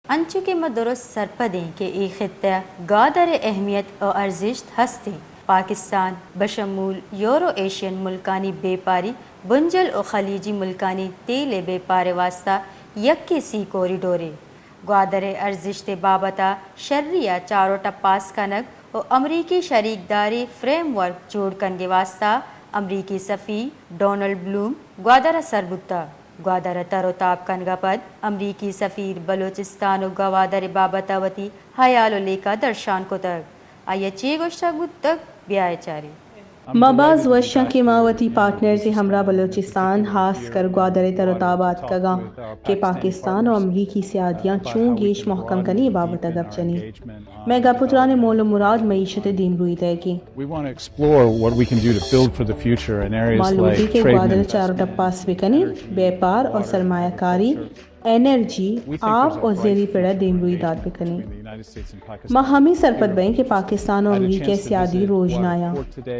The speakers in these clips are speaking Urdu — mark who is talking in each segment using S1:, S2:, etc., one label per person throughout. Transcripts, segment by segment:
S1: انچو کے مدرست سرپدیں کہ ای خطہ گادر اہمیت و ارزشت ہستے پاکستان بشمول یورو ایشین ملکانی بے پاری بنجل و خلیجی ملکانی تیل بے پارے واسطہ یکی سی کوریڈورے گادر ارزشت بابتا شرعیہ چاروں ٹپاس کنگ و امریکی شریک داری فریم ورک جوڑ کنگے واسطہ امریکی سفیر ڈونلڈ بلوم گوادر سربتا گوادر تر و تاب کنگا پد امریکی سفیر بلوچستان و گوادر بابتا وتی حیال و لیکا درشان کو تک آیا چی گوشتا گود تک بیائے چاری
S2: مباز وشاں کے ماوتی پارٹنر سے ہمراہ بلوچستان خاص کر گوادر تر و تابات کگاں کہ پاکستان اور امریکی سیادیاں چون گیش محکم کنی بابت گپ چنی میں گپتران مول و مراد معیشت دین روئی تے کی معلوم کہ گوادر چاروں ٹپاس بکنی بیپار اور سرمایہ کاری انرجی آب اور زیری پیڑا دین روئی داد بکنی ماں ہمیں سرپد بہیں کہ پاکستان اور امریکی سیادی روجنایا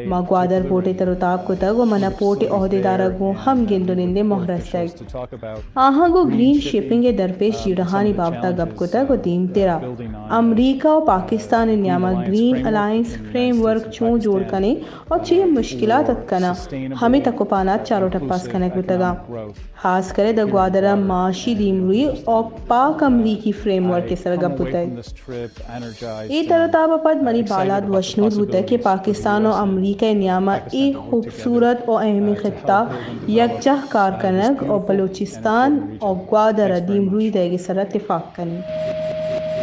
S2: ماں گوادر پوٹے تروتاب کو تگ و منا پوٹے عہدے دارگوں ہم گندو نندے محرس تگ آہنگو گرین شپنگ درپیش جیڑہانی بابتا گپ کو تگ و دیم تیرا امریکہ و پاکستان نیامہ گرین الائنس فریم ورک چون جوڑ کنے اور چیئے مشکلات اتکنا ہمیں تکوپانات چاروں ٹپاس کنے کو تگا خاص کرے دا گوادر معاشی دیم روئی اور پاک امریکی فریم ورک کے سر گپ ہوتا ہے ای ترتاب پد منی بالاد وشنود ہوتا ہے کہ پاکستان و امریکہ نیامہ ای خوبصورت و اہمی خطہ یکجہ کار کنگ اور بلوچستان اور گوادر دیم روئی دے گی سر اتفاق کنی